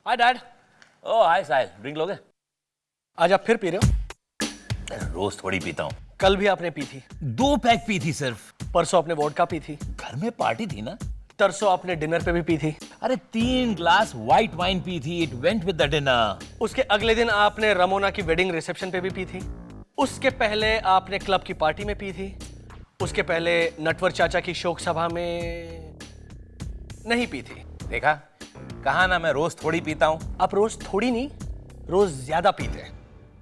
Hi dad. ओ हाय साहिल, drink लोगे? आज आप फिर पी रहे हो? रोज थोड़ी पीता हूँ। कल भी आपने पी थी। 2 पैक पी थी सिर्फ। परसों आपने वोडका पी थी। घर में पार्टी थी ना। तरसों आपने डिनर पे भी पी थी। अरे 3 ग्लास व्हाइट वाइन पी थी। It went with the dinner. उसके अगले दिन आपने रमोना की वेडिंग रिसेप्शन पे भी पी थी। उसके पहले आपने क्लब की पार्टी में पी थी। उसके पहले नटवर चाचा की शोक सभा में नहीं पी थी। देखा, कहा ना मैं रोज थोड़ी पीता हूँ। आप रोज थोड़ी नहीं, रोज ज्यादा पीते हैं।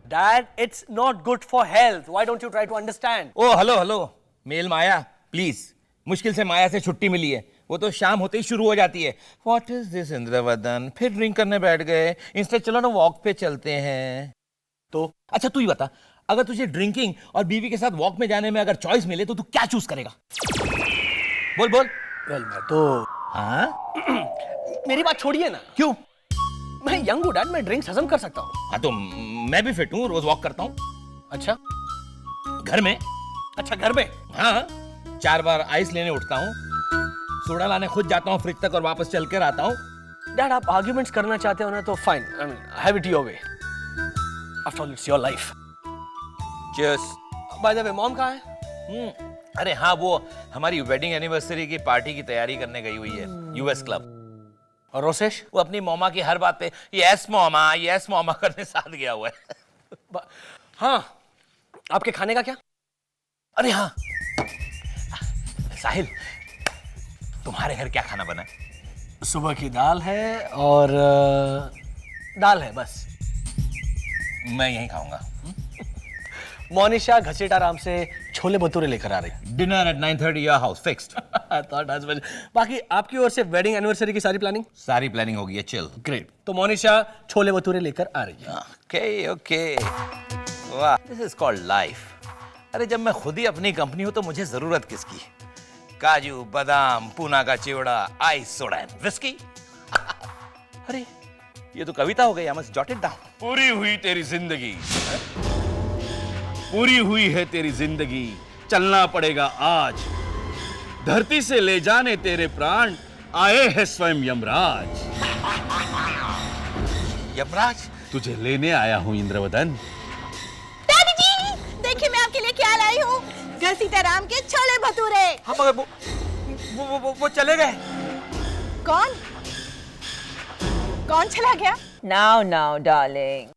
Dad, it's not good for health. Why don't you try to understand? Oh hello मेल माया, प्लीज। मुश्किल से माया से छुट्टी मिली है। वो तो शाम होते ही शुरू हो जाती है। व्हाट इज दिस इंद्रवदन, फिर ड्रिंक करने बैठ गए। इंस्टेड चलो ना वॉक पे चलते हैं। तो अच्छा तू ही बता, अगर तुझे ड्रिंकिंग और बीवी के साथ वॉक में जाने में अगर चॉइस मिले तो तू क्या चूज करेगा? बोल बोल। वेल, मैं तो हाँ मेरी बात छोड़िए ना। क्यों? मैं यंग हूँ डैड, मैं ड्रिंक्स हजम कर सकता हूँ। हाँ तो मैं भी फिट हूँ, रोज वॉक करता हूँ। अच्छा घर में। अच्छा, घर में? हाँ, 4 बार आइस लेने उठता हूँ, सोडा लाने खुद जाता हूँ फ्रिज तक और वापस चल कर आता हूँ। डैड, आप आर्ग्यूमेंट्स करना चाहते हो ना तो fine, I mean have it your way. After all it's your life. Cheers. By the way, mom कहाँ है? अरे हाँ, वो हमारी वेडिंग एनिवर्सरी की पार्टी की तैयारी करने गई हुई है यूएस क्लब। और रोसेश? वो अपनी मोमा की हर बात पे यस मोमा करने साथ गया हुआ है। हाँ, आपके खाने का क्या? अरे हाँ साहिल, तुम्हारे घर क्या खाना बना है? सुबह की दाल है और दाल है बस। मैं यहीं खाऊंगा। मोनिशा घसीटाराम से छोले भटूरे लेकर आ रही। Dinner eight 9:30 your house fixed. बाकी आपकी ओर से वेडिंग एनिवर्सरी की सारी प्लानिंग? सारी प्लानिंग हो गई है, चिल। ग्रेट। तो मोनिशा छोले भटूरे लेकर आ रही है। ओके ओके, वाह, दिस इज कॉल्ड लाइफ। अरे जब मैं खुद ही अपनी कंपनी हूं तो मुझे जरूरत किसकी? काजू बादाम, पूना का चिवड़ा, आइस सोडा एंड विस्की। अरे ये तो कविता हो गई, I must jot it down. पूरी हुई तेरी जिंदगी, पूरी हुई है तेरी जिंदगी, चलना पड़ेगा आज। धरती से ले जाने तेरे प्राण, आए हैं स्वयं यमराज। यमराज? तुझे लेने आया हूं इंद्रवदन। दादी जी, देखिए मैं आपके लिए क्या लाई हूँ। घसीटाराम के छोले भटूरे। हाँ मगर वो चले गए। कौन कौन चला गया? नाउ नाउ डार्लिंग,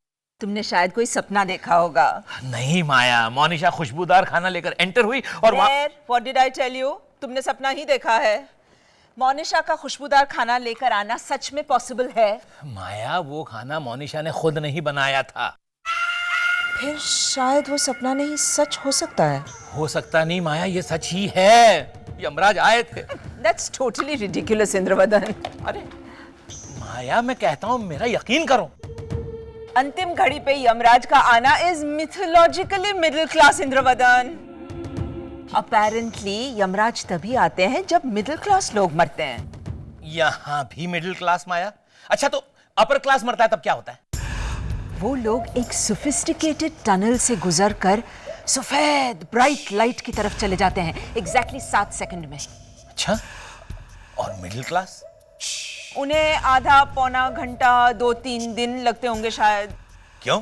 तुमने शायद कोई सपना देखा होगा। नहीं माया, मोनिशा खुशबूदार खाना लेकर एंटर हुई और what did I tell you? तुमने सपना ही देखा है। मोनिशा का खुशबूदार खाना लेकर आना सच में पॉसिबल है। माया, वो खाना मोनिशा ने खुद नहीं बनाया था। फिर शायद वो सपना नहीं सच हो सकता है। हो सकता नहीं माया, ये सच ही है। यमराज आए थे। That's totally ridiculous, Indravadan. अरे माया, मैं कहता हूँ मेरा यकीन करो। अंतिम घड़ी पे यमराज का आना is mythologically middle class, Indravadan. Apparently Yamraj तभी आते हैं जब मिडिल क्लास लोग मरते हैं। यहाँ भी मिडिल क्लास माया? अच्छा तो अपर क्लास मरता है तब क्या होता है? वो लोग एक सोफिस्टिकेटेड टनल से गुजरकर सफेद ब्राइट लाइट की तरफ चले जाते हैं एग्जैक्टली 7 सेकंड में। अच्छा, और मिडिल क्लास? उन्हें आधा पौना घंटा 2-3 दिन लगते होंगे शायद। क्यों?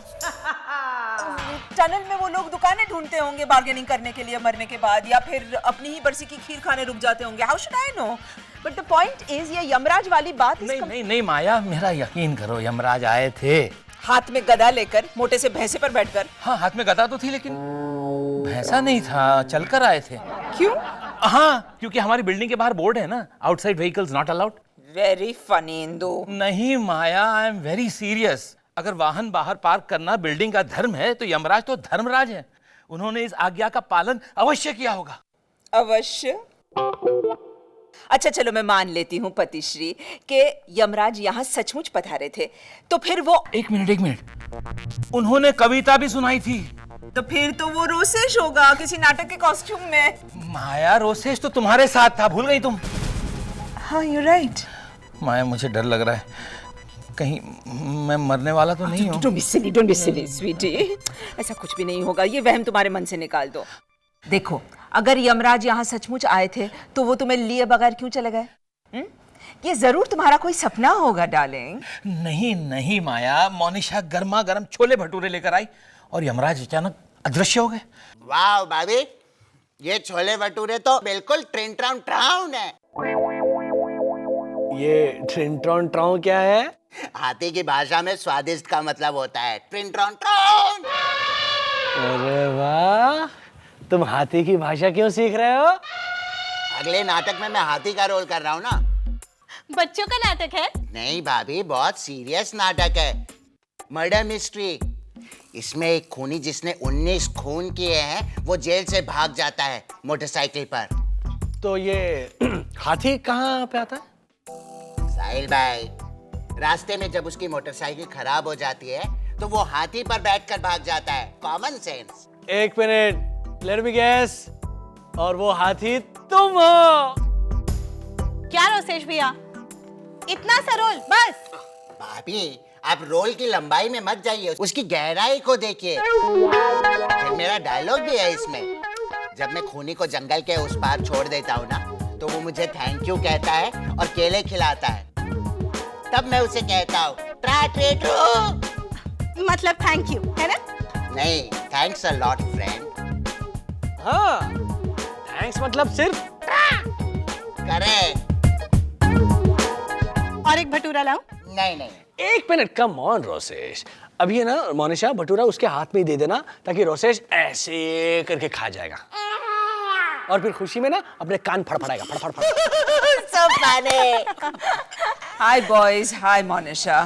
टनल में वो लोग दुकानें ढूंढते होंगे बार्गेनिंग करने के लिए मरने के बाद, या फिर अपनी ही बरसी की खीर खाने रुक जाते होंगे। How should I know? But the point is, ये यमराज वाली बात नहीं माया, मेरा यकीन करो, यमराज आए थे। हाथ में गदा लेकर, मोटे से भैंसे पर बैठकर। हाँ, हाथ में गदा तो थी लेकिन भैंसा नहीं था, चलकर आए थे। क्यों? हाँ, क्योंकि हमारी बिल्डिंग के बाहर बोर्ड है ना, outside vehicles not allowed. Very funny Indu. नहीं माया, आई एम वेरी सीरियस। अगर वाहन बाहर पार्क करना बिल्डिंग का धर्म है तो यमराज तो धर्मराज है। उन्होंने इस आज्ञा का पालन अवश्य किया होगा। अवश्य? अच्छा चलो, मैं मान लेती हूँ पतिश्री कि यमराज यहाँ सचमुच पधारे थे, तो फिर वो एक मिनट, उन्होंने कविता भी सुनाई थी। तो फिर तो वो रोसेश होगा किसी नाटक के कॉस्ट्यूम में। माया, रोसेश तो तुम्हारे साथ था, भूल गई तुम? हाँ, यू राइट। माया, मुझे डर लग रहा है, कहीं मैं मरने वाला तो नहीं हूँ। डोंट बी सिली स्वीटी, ऐसा कुछ भी नहीं होगा, ये वहम तुम्हारे मन से निकाल दो। देखो, अगर यमराज यहाँ सचमुच आए थे तो वो तुम्हें लिए बगैर क्यों चले गए? ये जरूर तुम्हारा कोई सपना होगा डार्लिंग। नहीं नहीं माया, मोनिशा गर्मा गर्म छोले भटूरे लेकर आई और यमराज अचानक अदृश्य हो गए। वाह भाभी, ये छोले भटूरे तो बिल्कुल ट्रिंट्राउन ट्राउन है। ये ट्रिंट्रॉन ट्राउन क्या है? हाथी की भाषा में स्वादिष्ट का मतलब होता है ट्रिंट्राउन ट्राउन। अरे वाह, तुम हाथी की भाषा क्यों सीख रहे हो? अगले नाटक में मैं हाथी का रोल कर रहा हूँ ना। बच्चों का नाटक है? नहीं भाभी, बहुत सीरियस नाटक है, मर्डर मिस्ट्री। इसमें एक खूनी जिसने 19 खून किए हैं वो जेल से भाग जाता है मोटरसाइकिल पर। तो ये हाथी कहाँ पे आता है? साहिल भाई, रास्ते में जब उसकी मोटरसाइकिल खराब हो जाती है तो वो हाथी पर बैठकर भाग जाता है। Common sense. एक मिनट, लेट मी गेस, और वो हाथी तुम हो। क्या रोसेश भैया, इतना सा रोल बस? भाभी, आप रोल की लंबाई में मत जाइए, उसकी गहराई को देखिए। फिर मेरा डायलॉग भी है इसमें। जब मैं खूनी को जंगल के उस पार छोड़ देता हूँ ना, तो वो मुझे थैंक यू कहता है और केले खिलाता है। तब मैं उसे कहता हूँ मतलब थैंक यू, है ना? नहीं, थैंक्स अ लॉट फ्रेंड। हाँ, थैंक्स मतलब सिर्फ। करेक्ट। और एक भटूरा लाऊं? नहीं नहीं, एक मिनट, कम ऑन रोसेश। अभी है ना मोनिशा, भटूरा उसके हाथ में ही दे देना ताकि रोसेश ऐसे करके खा जाएगा और फिर खुशी में ना अपने कान फड़फड़ाएगा, फड़फड़ फड़। so funny। हाय बॉयज, हाय मोनिशा।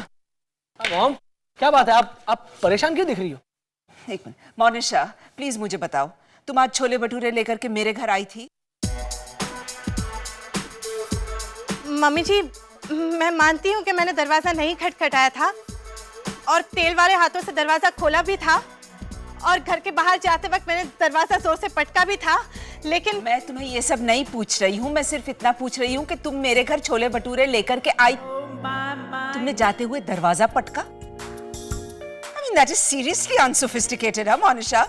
मॉम, क्या बात है, आप परेशान क्यों दिख रही हो? एक मिनट, मोनिशा प्लीज मुझे बताओ, तुम आज छोले भटूरे लेकर के मेरे घर आई थी? मम्मी जी, मैं मानती हूँ कि मैंने दरवाजा नहीं खटखटाया था और तेल वाले हाथों से दरवाजा खोला भी था और घर के बाहर जाते वक्त मैंने दरवाजा जोर से पटका भी था, लेकिन मैं तुम्हें ये सब नहीं पूछ रही हूँ। मैं सिर्फ इतना पूछ रही हूँ कि तुम मेरे घर छोले भटूरे लेकर के आई, तुमने जाते हुए दरवाजा पटका? I mean, that is seriously unsophisticated, huh, Monisha?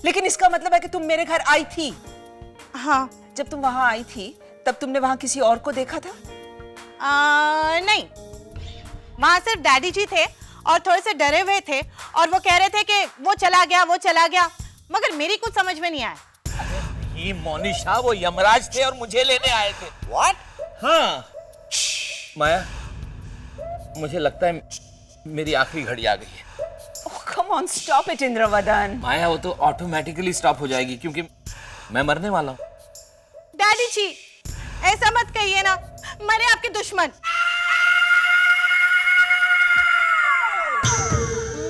लेकिन इसका मतलब है कि तुम मेरे घर आई थी। हाँ। जब तुम वहां आई थी तब तुमने वहां किसी और को देखा था? नहीं, वहां सिर्फ डैडी जी थे और थोड़े से डरे हुए थे और वो कह रहे थे कि वो चला गया, मगर मेरी कुछ समझ में नहीं आया। ये मोनिशा, वो यमराज थे और मुझे लेने आए थे। What? हाँ माया, मुझे लगता है मेरी आखिरी घड़ी आ गई है। Oh, come on, stop it, Indravadan. माया, वो तो ऑटोमेटिकली स्टॉप हो जाएगी क्योंकि मैं मरने वाला हूँ। डैडी जी, ऐसा मत कहिए ना, मरे आपके दुश्मन।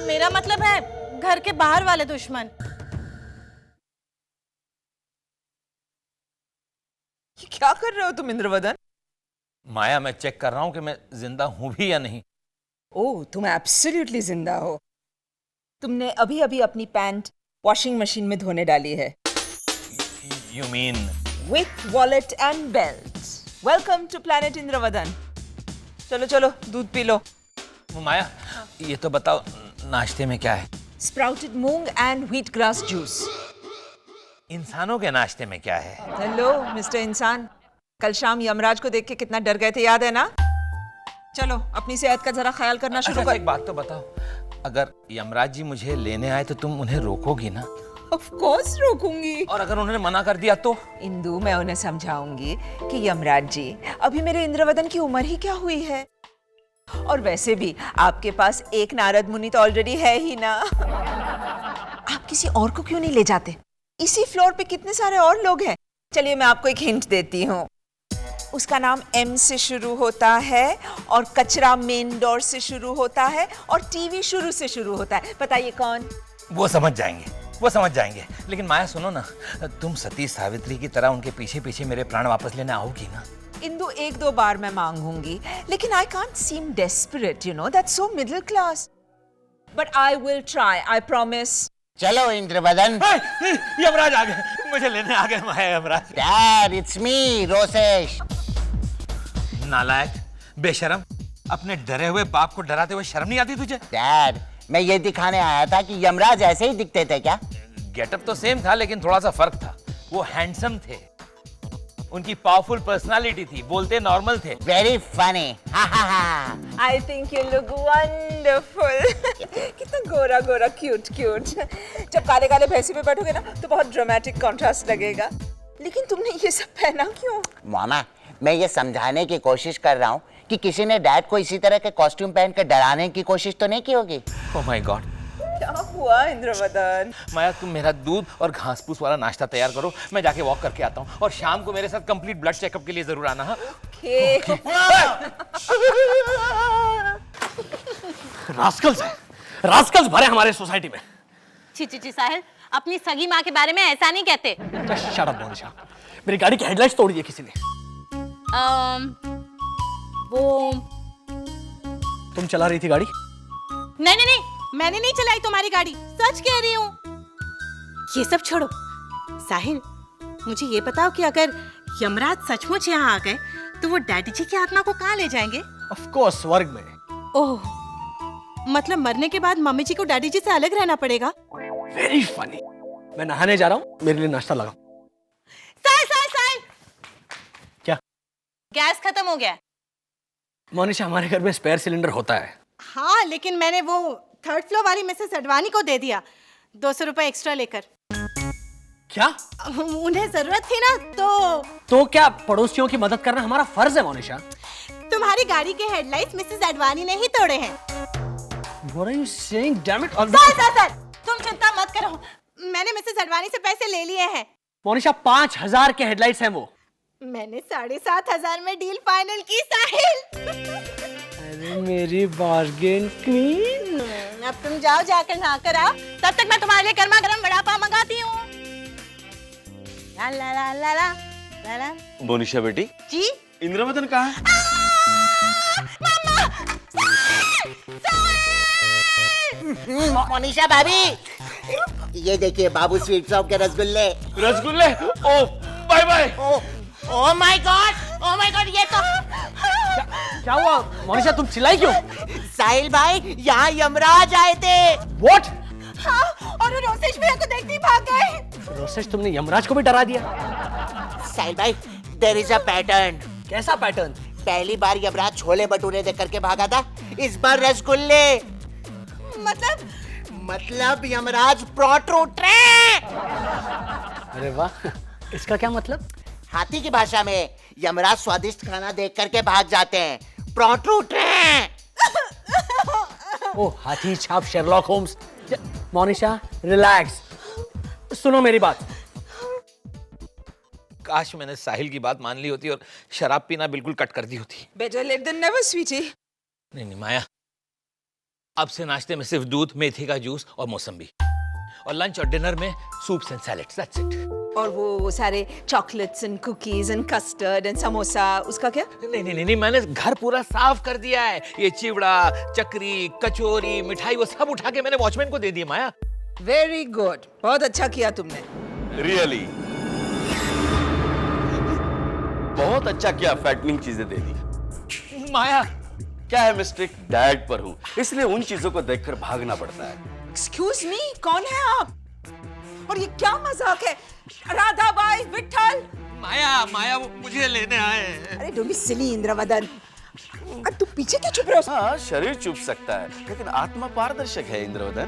मेरा मतलब है घर के बाहर वाले दुश्मन। ये क्या कर रहे हो तुम इंद्रवदन? माया, मैं चेक कर रहा हूँ कि मैं जिंदा हूँ भी या नहीं। ओह, तुम एब्सोल्युटली जिंदा हो। तुमने अभी अभी अपनी पैंट वॉशिंग मशीन में धोने डाली है। You mean? With wallet and belt. Welcome to planet Indravadan. चलो चलो, दूध पी लो। माया, ये तो बताओ नाश्ते में क्या है? Sprouted moong and wheat grass juice। इंसानों के नाश्ते में क्या है? हेलो मिस्टर इंसान, कल शाम यमराज को देख के कितना डर गए थे, याद है ना? चलो अपनी सेहत का जरा ख्याल करना शुरू अच्छा, कर। एक बात तो बताओ, अगर यमराज जी मुझे लेने आए तो तुम उन्हें रोकोगी ना? Of course रोकूंगी। और अगर उन्होंने मना कर दिया तो? इंदु, मैं उन्हें समझाऊंगी कि यमराज जी, अभी मेरे इंद्रवदन की उम्र ही क्या हुई है, और वैसे भी आपके पास एक नारद मुनि तो ऑलरेडी है ही ना। आप किसी और को क्यों नहीं ले जाते? इसी फ्लोर पे कितने सारे और लोग हैं। चलिए मैं आपको एक हिंट देती हूँ, उसका नाम एम से शुरू होता है और कचरा मेन डोर से शुरू होता है और टीवी शुरू से शुरू होता है। बताइए कौन? वो समझ जाएंगे। लेकिन माया सुनो ना, तुम सती सावित्री की तरह उनके पीछे पीछे मेरे प्राण वापस लेने आओगी ना? इंदु, एक दो बार मैं मांगूंगी, लेकिन I can't seem desperate, you know, that's so middle class. But I will try, I promise. चलो इंद्रवदन। यमराज आ गए, मुझे लेने आ गए माया, Yamraj. Dad, it's me, Rosesh. नालायक, बेशरम, अपने डरे हुए बाप को डराते हुए शर्म नहीं आती तुझे? Dad, मैं ये दिखाने आया था कि यमराज ऐसे ही दिखते थे क्या? गेटअप तो सेम था लेकिन थोड़ा सा फर्क था, वो हैंडसम थे। उनकी पावरफुल पर्सनालिटी थी, बोलते नॉर्मल थे। Very funny. हा हा हा। I think you look wonderful. कितना गोरा गोरा क्यूट क्यूट। जब काले काले भैंसी पे बैठोगे ना तो बहुत ड्रामेटिक कॉन्ट्रास्ट लगेगा। लेकिन तुमने ये सब पहना क्यों? मामा, मैं ये समझाने की कोशिश कर रहा हूँ कि किसी ने डैड को इसी तरह के कॉस्ट्यूम पहन कर डराने की कोशिश तो नहीं की होगी। ओह माय गॉड। क्या हुआ इंद्रवदन? माया, तुम मेरा दूध और घास फूस वाला नाश्ता तैयार करो, मैं जाके वॉक करके आता हूँ, और शाम को मेरे साथ कंप्लीट ब्लड चेकअप के लिए जरूर आना। हाँ? रास्कल्स भरे हमारे सोसाइटी में। ची साहिल, अपनी सगी माँ के बारे में ऐसा नहीं कहते। शट अप मोनिशा, मेरी गाड़ी की हेडलाइट्स तोड़ दी किसी ने। वो तुम चला रही थी गाड़ी? नहीं, मैंने नहीं चलाई तुम्हारी गाड़ी, सच कह रही हूँ। ये सब छोड़ो साहिल, मुझे ये बताओ कि अगर यमराज सचमुच यहाँ आ गए तो वो डैडी जी की आत्मा को कहाँ ले जाएंगे? ऑफ कोर्स स्वर्ग में। ओह, मतलब मरने के बाद मम्मी जी को डैडी जी से अलग रहना पड़ेगा। Very funny. मैं नहाने जा रहा हूँ, मेरे लिए नाश्ता लगाओ। साहिल, क्या? गैस खत्म हो गया। मोनिशा, हमारे घर में स्पेयर सिलेंडर होता है। हाँ, लेकिन मैंने वो थर्ड फ्लोर वाली मिसेस अडवाणी को दे दिया 200 रुपए एक्स्ट्रा लेकर। क्या? उन्हें जरूरत थी ना तो क्या पड़ोसियों की मदद करना हमारा फर्ज है मोनिशा? तुम्हारी गाड़ी के हेडलाइट्स मिसेस अडवाणी ने ही तोड़े हैं। What are you saying? Damn it! Sir, तुम चिंता मत करो, मैंने मिसेस अडवाणी से पैसे ले लिए हैं। मोनिशा, 5000 के हेडलाइट्स हैं वो। मैंने 7500 में डील फाइनल की साहिल। अरे मेरी बार्गेन क्वीन। अब तुम जाओ, जाकर नहा कर आओ, तब तक मैं तुम्हारे लिए गर्मा गर्म वड़ा पाव मंगाती हूँ। ला ला ला ला ला ला ला। मोनिशा बेटी, जी? इंद्रवदन कहाँ है? मोनिशा भाभी, ये देखिए बाबू स्वीट शॉप के रसगुल्ले। रसगुल्ले? Oh bye bye. Oh my god, ये तो क्या हुआ मोनिशा, तुम चिल्लाई क्यों? साहिल भाई, यहाँ यमराज आए थे। What? हाँ, और वो रोसेश भैया को देखते ही भाग गए। रोसेश, तुमने यमराज को भी डरा दिया। साहिल भाई, देयर इज अ पैटर्न। कैसा पैटर्न? पहली बार यमराज छोले भटूरे देकर के भागा था, इस बार रसगुल्ले। मतलब यमराज प्रोटरूट। अरे वाह, इसका क्या मतलब? हाथी की भाषा में यमराज स्वादिष्ट खाना देख करके भाग जाते हैं। प्रोटरूट। ओ हाथी छाप शेरलॉक होम्स। मोनिशा रिलैक्स, सुनो मेरी बात। काश मैंने साहिल की बात मान ली होती और शराब पीना बिल्कुल कट कर दी होती। Better late than never, sweetie. नहीं माया, अब से नाश्ते में सिर्फ दूध, मेथी का जूस और मौसम्बी, और लंच और डिनर में soups and salads, that's it. और वो सारे chocolates and cookies and custard and samosa, उसका क्या? नहीं, मैंने घर पूरा साफ कर दिया है। ये चिवड़ा, चकरी, कचौरी, मिठाई, वो सब उठा के मैंने वॉचमैन को दे दिया। माया, वेरी गुड, बहुत अच्छा किया तुमने। रियली बहुत अच्छा किया, फैटनिंग चीजें दे दी। माया, क्या है, मिस्टेक डाइट पर हूँ, इसलिए उन चीजों को देखकर भागना पड़ता है। एक्सक्यूज मी, कौन है आप? और ये क्या मजाक है? राधाबाई, विट्ठल। माया वो मुझे लेने आए हैं। अरे डोंट बी सिली इंद्रवदन। अब तू पीछे क्यों छुप रहे हो? हाँ, शरीर चुप सकता है लेकिन आत्मा पारदर्शक है इंद्रवदन।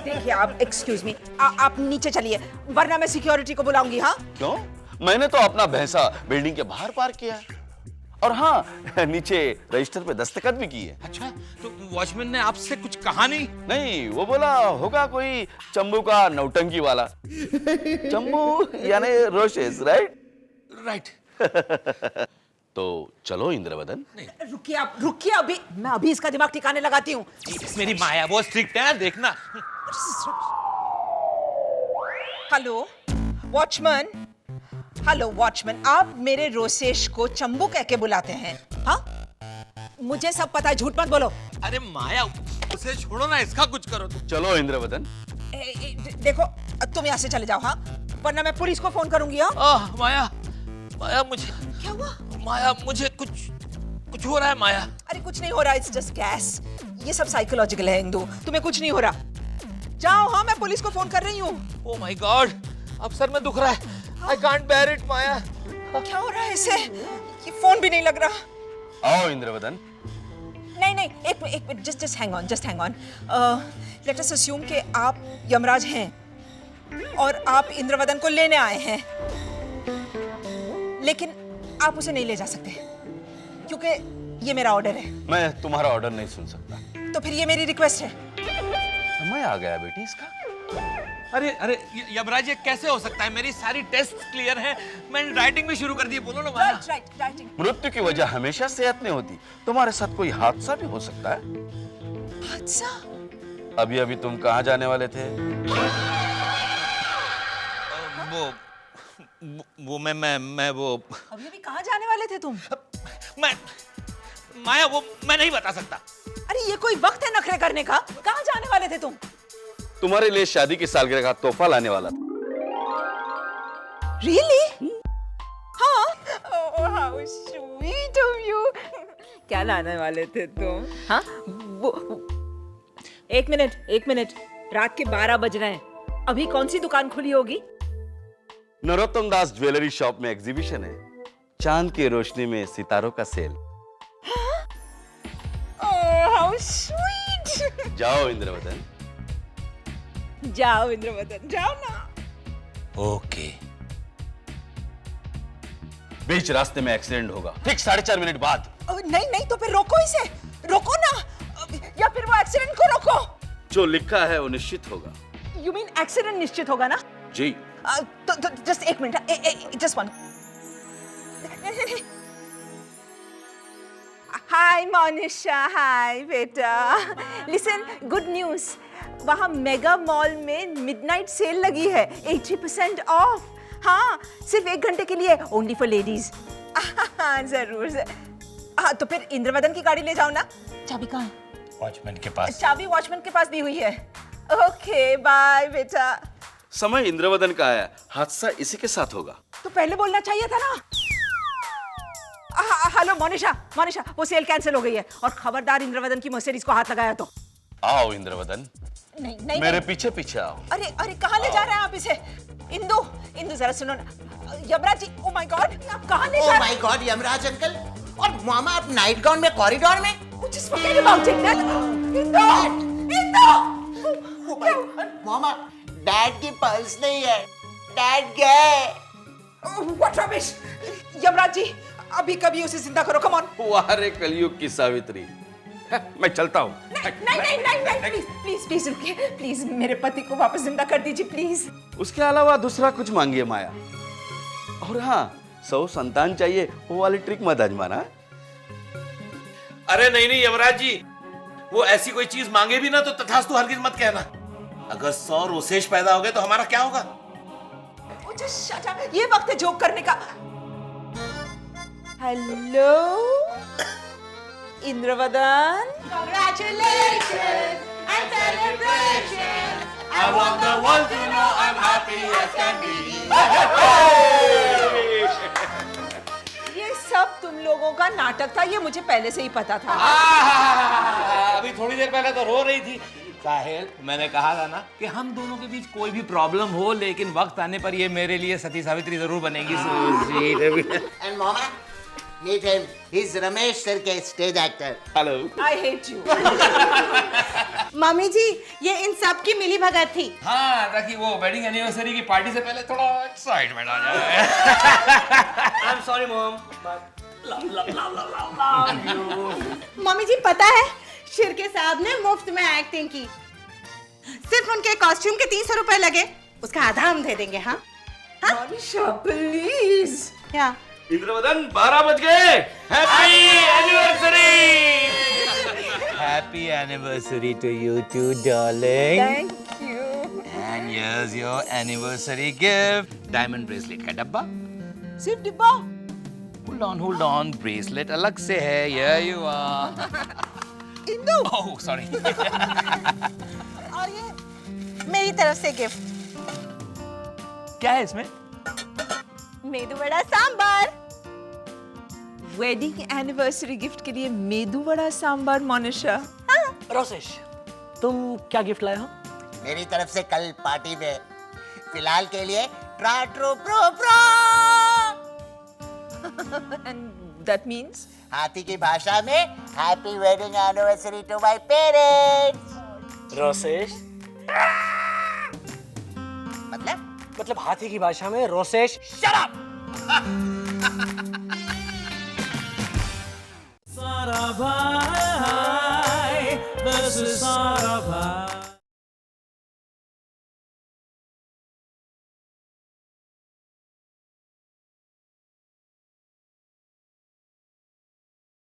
देखिए आप, एक्सक्यूज मी, आप नीचे चलिए वरना मैं सिक्योरिटी को बुलाऊंगी। हाँ? क्यों? मैंने तो अपना भैंसा बिल्डिंग के बाहर पार्क किया है। और हाँ, नीचे रजिस्टर पे दस्तखत भी की है। अच्छा, तो वॉचमैन ने आपसे कुछ कहा नहीं? नहीं, वो बोला होगा कोई चंबू का नौटंकी वाला। चंबू यानी रोशेस, राइट? तो चलो इंद्रवदन। रुकिए अभी, मैं अभी इसका दिमाग ठिकाने लगाती हूँ। मेरी माया वो स्ट्रिक्ट है, देखना। हेलो वॉचमैन, आप मेरे रोसेश को चंबू कह के बुलाते हैं? हाँ, मुझे सब पता है, झूठ मत बोलो। अरे माया, उसे छोड़ो ना, इसका कुछ करो तुम। चलो इंद्रवदन। देखो, तुम यहाँ से चले जाओ, हाँ, वरना मैं पुलिस को फोन करूंगी। हाँ? माया मुझे क्या हुआ? माया, मुझे कुछ हो रहा है। माया, अरे कुछ नहीं हो रहा, इट्स जस्ट गैस। ये सब साइकोलॉजिकल है इंदु, तुम्हें कुछ नहीं हो रहा। जाओ, हाँ, मैं पुलिस को फोन कर रही हूँ। ओह माय गॉड, अब सर में दुख रहा है। I can't bear it, माया। क्या हो रहा है इसे? ये फोन भी नहीं लग रहा। आओ इंद्रवदन। नहीं नहीं, एक minute, just hang on. Let us assume कि आप यमराज हैं और आप इंद्रवदन को लेने आए हैं, लेकिन आप उसे नहीं ले जा सकते क्योंकि ये मेरा ऑर्डर है। मैं तुम्हारा ऑर्डर नहीं सुन सकता। तो फिर ये मेरी रिक्वेस्ट है। समय आ गया बेटी इसका। अरे अरे यमराज, ये कैसे हो सकता है? मेरी सारी टेस्ट क्लियर है, मैंने राइटिंग भी शुरू कर दी। बोलो ना माया। राइटिंग। मृत्यु की वजह हमेशा सेहत नहीं होती। तुम्हारे साथ कोई हादसा भी हो सकता है। हादसा? अभी अभी तुम कहाँ जाने वाले थे? वो मैं वो अभी कहाँ जाने वाले थे तुम? मैं माया, वो मैं नहीं बता सकता। अरे ये कोई वक्त है नखरे करने का? कहाँ जाने वाले थे तुम? तुम्हारे लिए शादी की सालगिरह का तोहफा लाने वाला था। Really? हाँ? Oh, how sweet of you. क्या लाने वाले थे तुम? हाँ? एक मिनट, रात के 12 बज रहे हैं। अभी कौन सी दुकान खुली होगी? नरोत्तम दास ज्वेलरी शॉप में एग्जीबिशन है। चांद की रोशनी में सितारों का सेल। Oh, how sweet. जाओ इंद्रवदन। जाओ इंद्रवदन, जाओ ना। ओके। बीच रास्ते में एक्सीडेंट होगा, ठीक 4.5 मिनट बाद। नहीं, तो फिर रोको इसे, रोको ना, या फिर वो एक्सीडेंट को रोको। जो लिखा है वो निश्चित होगा। You mean एक्सीडेंट निश्चित होगा ना? जी। तो जस्ट एक मिनट, जस्ट वन। हाय मोनिशा, हाय बेटा। लिसन, गुड न्यूज, वहाँ मेगा मॉल में मिडनाइट सेल लगी है, 80% ऑफ। हाँ, सिर्फ 1 घंटे के लिए, ओनली फॉर लेडीज। जरूर। हाँ, तो फिर इंद्रवदन की गाड़ी ले जाओ ना। चाबी कहाँ है? वॉचमैन के पास। चाबी वॉचमैन के पास दी हुई है। ओके, बाय बेटा। समय इंद्रवदन का आया, हादसा इसी के साथ होगा। तो पहले बोलना चाहिए था ना। हेलो मोनिशा, वो सेल कैंसिल हो गई है, और खबरदार इंद्रवदन की मर्सिडीज को हाथ लगाया तो। आओ इंद्रवदन, नहीं मेरे पीछे पीछे आओ। अरे कहाँ ले जा रहे हैं आप इसे? इंदु जरा सुनो ना। Yamraj ji, oh my God, आप कहाँ ले जा रहे हैं? माय गॉड यमराज अंकल, और मामा आप नाइट गाउन में कॉरिडोर में? Just forget about it, Indu. Oh my God, mama, dad की पल्स नहीं है, डैड गए। What rubbish! यमराज जी, अभी कभी उसे जिंदा करो, come on। वारे कलयुग की सावित्री। मैं चलता हूँ। नहीं, प्लीज रुकिए, प्लीज मेरे पति को वापस जिंदा कर दीजिए, प्लीज। उसके अलावा दूसरा कुछ मांगिए माया। और हाँ, 100 संतान चाहिए, वो वाली ट्रिक मत आजमाना। अरे नहीं यमराज जी, वो ऐसी कोई चीज मांगे भी ना तो तथास्तु हरगिज मत कहना। अगर 100 रोसेश पैदा हो गए तो हमारा क्या होगा? शट अप, ये वक्त है जोक करने का। Hello Indravadan. Congratulations and celebrations. I want the world to know I'm happy as can be. ये सब तुम लोगों का नाटक था, ये मुझे पहले से ही पता था। अभी थोड़ी देर पहले तो रो रही थी। साहिल, मैंने कहा था ना कि हम दोनों के बीच कोई भी प्रॉब्लम हो, लेकिन वक्त आने पर ये मेरे लिए सती सावित्री जरूर बनेगी। And मामा, meet him. He's Ramesh sir के stage actor. Hello. I hate you. Mummy ji, ये इन सब की मिली भगत थी। हाँ, ताकि वो वेडिंग एनिवर्सरी की पार्टी से पहले थोड़ा एक्साइटमेंट आ जाए। I'm sorry, Mom, but love you. Mummy ji, पता है शिर्के साहब ने मुफ्त में एक्टिंग की, सिर्फ उनके कॉस्ट्यूम के 300 रुपए लगे, उसका आधा हम दे देंगे। हाँ मोनिशा प्लीज। क्या? इंद्रवदन 12 बज गए। Happy anniversary. Happy anniversary to you too darling. Thank you. And here's your anniversary gift, diamond bracelet का डब्बा। सिर्फ डिब्बा? होल्ड ऑन, ब्रेसलेट अलग से है। Here you are. Indu. Oh, sorry. और ये मेरी तरफ से गिफ्ट। क्या है इसमें? Medu vada sambar. Wedding anniversary gift के लिए मेदू वड़ा सांबर मोनिशा। रोसेश, तुम क्या गिफ्ट लाए हो? मेरी तरफ से कल पार्टी में फिलहाल के लिए ट्रा ट्रो प्रो प्रो। And that means? हाथी की भाषा में happy wedding anniversary to my parents. Rosesh मतलब हाथी की भाषा में Rosesh. Shut up. Sarabhai, this is Sarabhai.